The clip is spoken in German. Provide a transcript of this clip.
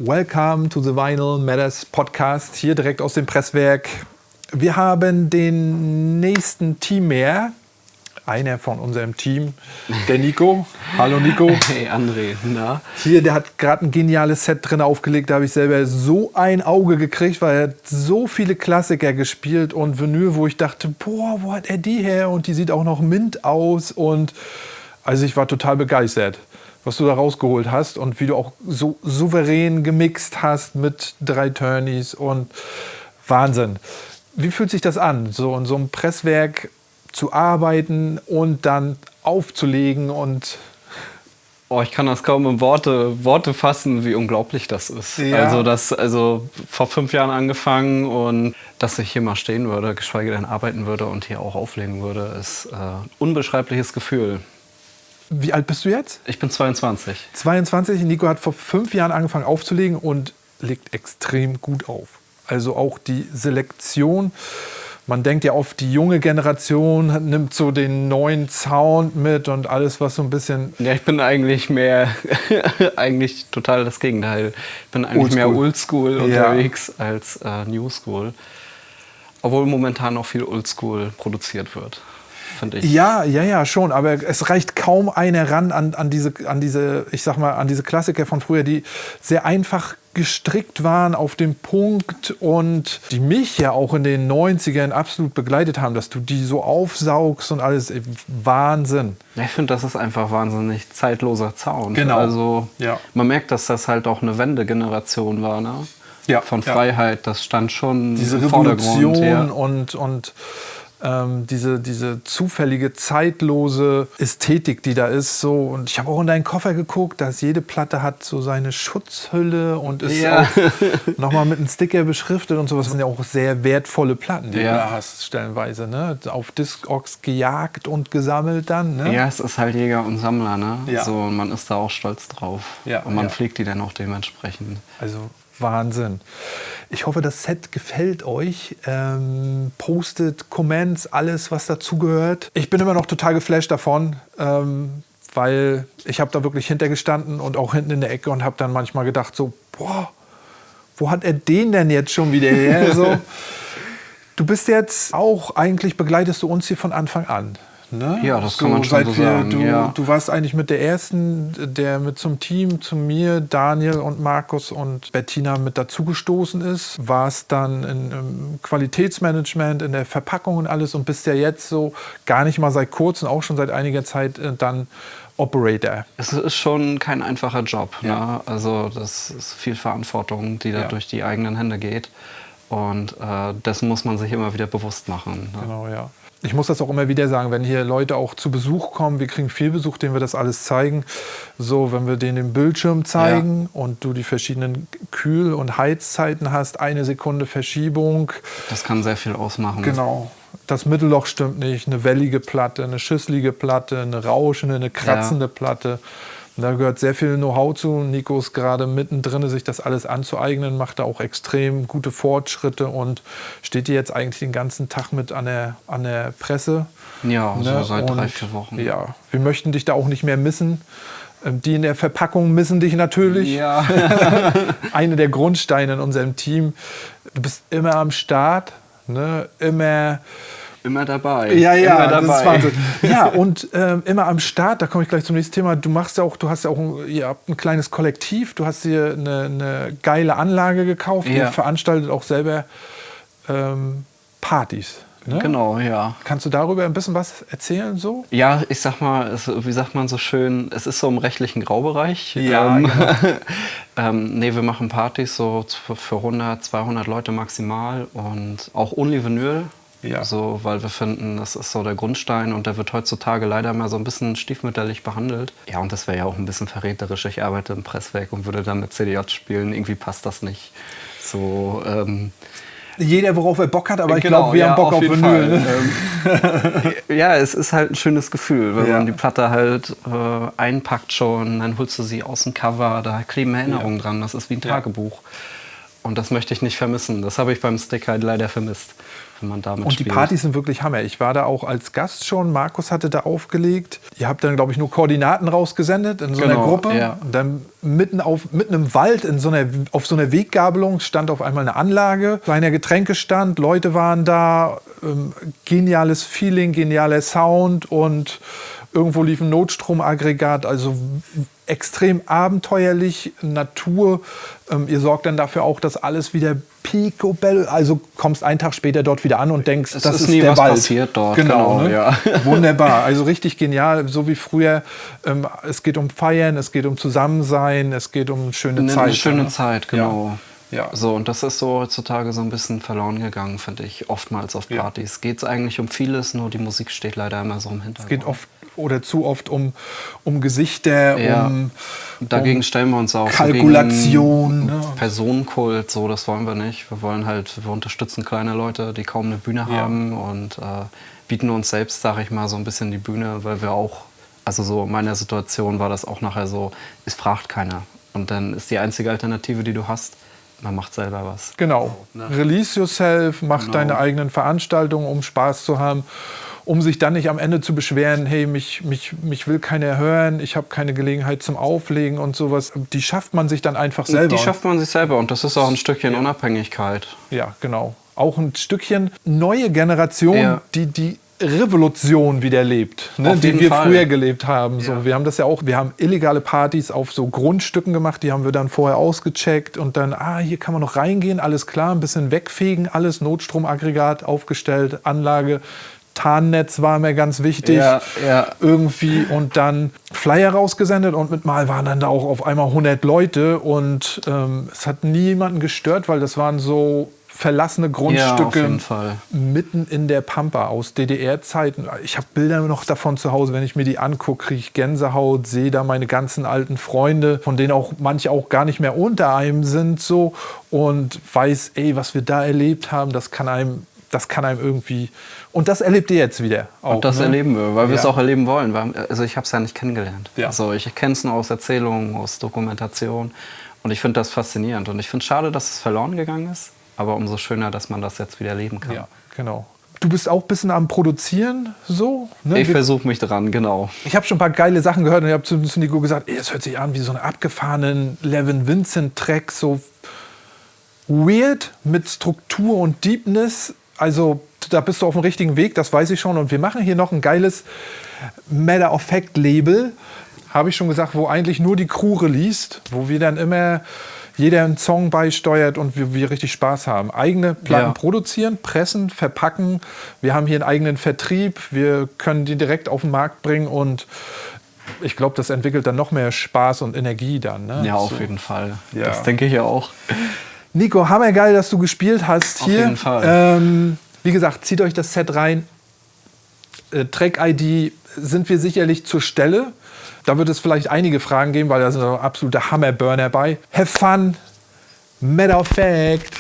Welcome to the Vinyl Matters Podcast, hier direkt aus dem Presswerk. Wir haben den nächsten Team mehr. Einer von unserem Team, der Nico. Hallo Nico. Hey André, na? Hier, der hat gerade ein geniales Set drin aufgelegt. Da habe ich selber so ein Auge gekriegt, weil er hat so viele Klassiker gespielt und Vinyl, wo ich dachte, boah, wo hat er die her? Und die sieht auch noch mint aus. Und also ich war total begeistert, was du da rausgeholt hast und wie du auch so souverän gemixt hast mit 3 Turnies und Wahnsinn. Wie fühlt sich das an, so in so einem Presswerk zu arbeiten und dann aufzulegen und... Oh, ich kann das kaum in Worte fassen, wie unglaublich das ist. Ja. Also vor 5 Jahren angefangen und dass ich hier mal stehen würde, geschweige denn arbeiten würde und hier auch auflegen würde, ist ein unbeschreibliches Gefühl. Wie alt bist du jetzt? Ich bin 22. 22. Nico hat vor 5 Jahren angefangen aufzulegen und legt extrem gut auf. Also auch die Selektion. Man denkt ja oft, die junge Generation nimmt so den neuen Sound mit und alles, was so ein bisschen... Ja, ich bin eigentlich mehr, eigentlich total das Gegenteil. Ich bin eigentlich mehr Oldschool unterwegs als New School. Obwohl momentan noch viel Oldschool produziert wird, finde ich. Ja, schon. Aber es reicht kaum einer ran an diese, ich sag mal, an diese Klassiker von früher, die sehr einfach gestrickt waren auf den Punkt und die mich ja auch in den 90ern absolut begleitet haben, dass du die so aufsaugst und alles. Wahnsinn. Ja, ich finde, das ist einfach wahnsinnig zeitloser Sound. Genau. Also Ja. man merkt, dass das halt auch eine Wendegeneration war, ne? Ja. Von Freiheit, das stand schon Diese im Vordergrund. Revolution und diese zufällige, zeitlose Ästhetik, die da ist. So. Und ich habe auch in deinen Koffer geguckt, dass jede Platte hat so seine Schutzhülle und ist auch nochmal mit einem Sticker beschriftet und sowas. Das sind ja auch sehr wertvolle Platten, die du da hast, stellenweise. Ne? Auf Discogs gejagt und gesammelt dann. Ne? Ja, es ist halt Jäger und Sammler, ne? Ja. So, und man ist da auch stolz drauf. Ja, und man pflegt die dann auch dementsprechend. Also Wahnsinn. Ich hoffe, das Set gefällt euch. Postet, Comments, alles, was dazugehört. Ich bin immer noch total geflasht davon, weil ich habe da wirklich hintergestanden und auch hinten in der Ecke und habe dann manchmal gedacht so, boah, wo hat er den denn jetzt schon wieder her? So, du bist jetzt auch, eigentlich begleitest du uns hier von Anfang an. Ne? Ja, das kann man schon so sagen. Du warst eigentlich mit der ersten, der mit zum Team, zu mir, Daniel und Markus und Bettina mit dazugestoßen ist. Warst dann im Qualitätsmanagement, in der Verpackung und alles und bist ja jetzt so gar nicht mal seit kurzem, auch schon seit einiger Zeit dann Operator. Es ist schon kein einfacher Job. Ja. Ne? Also das ist viel Verantwortung, die da durch die eigenen Hände geht. Und dessen muss man sich immer wieder bewusst machen. Ne? Genau, ja. Ich muss das auch immer wieder sagen, wenn hier Leute auch zu Besuch kommen, wir kriegen viel Besuch, denen wir das alles zeigen. So, wenn wir denen den Bildschirm zeigen und du die verschiedenen Kühl- und Heizzeiten hast, 1 Sekunde Verschiebung. Das kann sehr viel ausmachen. Genau. Das Mittelloch stimmt nicht, eine wellige Platte, eine schüsselige Platte, eine rauschende, eine kratzende Platte. Und da gehört sehr viel Know-how zu. Nico ist gerade mittendrin, sich das alles anzueignen, macht da auch extrem gute Fortschritte und steht hier jetzt eigentlich den ganzen Tag mit an der Presse. Ja, so seit 3-4 Wochen. Ja, wir möchten dich da auch nicht mehr missen. Die in der Verpackung missen dich natürlich. Ja. Eine der Grundsteine in unserem Team. Du bist immer am Start, ne? Immer dabei. Ja, immer das dabei. ist Wahnsinn. Ja, und immer am Start, da komme ich gleich zum nächsten Thema. Ihr habt ein kleines Kollektiv, du hast hier eine geile Anlage gekauft, ihr veranstaltet auch selber Partys. Ne? Genau, ja. Kannst du darüber ein bisschen was erzählen? So? Ja, ich sag mal, wie sagt man so schön, es ist so im rechtlichen Graubereich. Ja, genau. Nee, wir machen Partys so für 100, 200 Leute maximal und auch only Vinyl. Ja. So, weil wir finden, das ist so der Grundstein und der wird heutzutage leider mal so ein bisschen stiefmütterlich behandelt. Ja, und das wäre ja auch ein bisschen verräterisch. Ich arbeite im Presswerk und würde dann mit CDJ spielen. Irgendwie passt das nicht. So, jeder, worauf er Bock hat, aber ich glaube, wir haben Bock auf Vinyl. Ja, es ist halt ein schönes Gefühl, wenn man die Platte halt einpackt schon, dann holst du sie aus dem Cover, da kleben Erinnerungen dran, das ist wie ein Tagebuch. Und das möchte ich nicht vermissen. Das habe ich beim Stick halt leider vermisst. wenn man damit Und spielt. die Partys sind wirklich Hammer. Ich war da auch als Gast schon. Markus hatte da aufgelegt. Ihr habt dann, glaube ich, nur Koordinaten rausgesendet in so einer Gruppe. Ja. Und dann mitten im Wald auf so einer Weggabelung stand auf einmal eine Anlage. Kleiner Getränkestand, Leute waren da. Geniales Feeling, genialer Sound und irgendwo lief ein Notstromaggregat. Also extrem abenteuerlich, Natur. Ihr sorgt dann dafür auch, dass alles wieder picobello, also kommst einen Tag später dort wieder an und denkst, Es das ist nie der was Wald. passiert dort. Genau, ne? Ja. Wunderbar, also richtig genial, so wie früher. Es geht um Feiern, es geht um Zusammensein, es geht um schöne Zeit. Eine schöne ne? Zeit, genau. Ja. So, und das ist so heutzutage so ein bisschen verloren gegangen, finde ich, oftmals auf Partys. Geht es eigentlich um vieles, nur die Musik steht leider immer so im Hintergrund. Es geht oft oder zu oft um Gesichter, dagegen stellen wir uns auch Kalkulation, so gegen Personenkult, so, das wollen wir nicht. Wir unterstützen kleine Leute, die kaum eine Bühne haben und bieten uns selbst, sage ich mal, so ein bisschen die Bühne, weil wir auch, also so in meiner Situation war das auch nachher so, es fragt keiner. Und dann ist die einzige Alternative, die du hast, man macht selber was. Genau. Release yourself, mach deine eigenen Veranstaltungen, um Spaß zu haben, um sich dann nicht am Ende zu beschweren, hey, mich will keiner hören, ich habe keine Gelegenheit zum Auflegen und sowas. Die schafft man sich dann einfach selber. Die schafft man sich selber und das ist auch ein Stückchen Unabhängigkeit. Ja, genau. Auch ein Stückchen neue Generation, die Revolution wieder lebt, ne, die wir früher gelebt haben. So, wir haben das ja auch, wir haben illegale Partys auf so Grundstücken gemacht, die haben wir dann vorher ausgecheckt und dann, hier kann man noch reingehen, alles klar, ein bisschen wegfegen, alles, Notstromaggregat aufgestellt, Anlage, Tarnnetz war mir ganz wichtig irgendwie und dann Flyer rausgesendet und mit Mal waren dann da auch auf einmal 100 Leute und es hat niemanden gestört, weil das waren so verlassene Grundstücke mitten in der Pampa aus DDR-Zeiten. Ich habe Bilder noch davon zu Hause, wenn ich mir die angucke, kriege ich Gänsehaut, sehe da meine ganzen alten Freunde, von denen auch manche auch gar nicht mehr unter einem sind so und weiß, was wir da erlebt haben, das kann einem irgendwie... Und das erlebt ihr jetzt wieder auch. Und das erleben wir, weil wir es auch erleben wollen. Also ich habe es ja nicht kennengelernt. Ja. Also ich kenne es nur aus Erzählungen, aus Dokumentation. Und ich finde das faszinierend. Und ich finde es schade, dass es verloren gegangen ist. Aber umso schöner, dass man das jetzt wieder erleben kann. Ja, genau. Du bist auch ein bisschen am Produzieren, so? Ne? Ich versuche mich dran, genau. Ich habe schon ein paar geile Sachen gehört und ich habe zu Nico gesagt, es hört sich an wie so einen abgefahrenen Levin Vincent-Track, so weird mit Struktur und Deepness. Also da bist du auf dem richtigen Weg, das weiß ich schon. Und wir machen hier noch ein geiles Matter of Fact Label, habe ich schon gesagt, wo eigentlich nur die Crew released, wo wir dann immer jeder einen Song beisteuert und wir richtig Spaß haben. Eigene Platten produzieren, pressen, verpacken. Wir haben hier einen eigenen Vertrieb. Wir können die direkt auf den Markt bringen und ich glaube, das entwickelt dann noch mehr Spaß und Energie dann. Ne? Ja, auf jeden Fall. Ja. Das denke ich ja auch. Nico, hammergeil, dass du gespielt hast hier. Auf jeden Fall. Wie gesagt, zieht euch das Set rein. Track-ID sind wir sicherlich zur Stelle. Da wird es vielleicht einige Fragen geben, weil da sind absolute Hammerburner bei. Have fun. Matter of fact.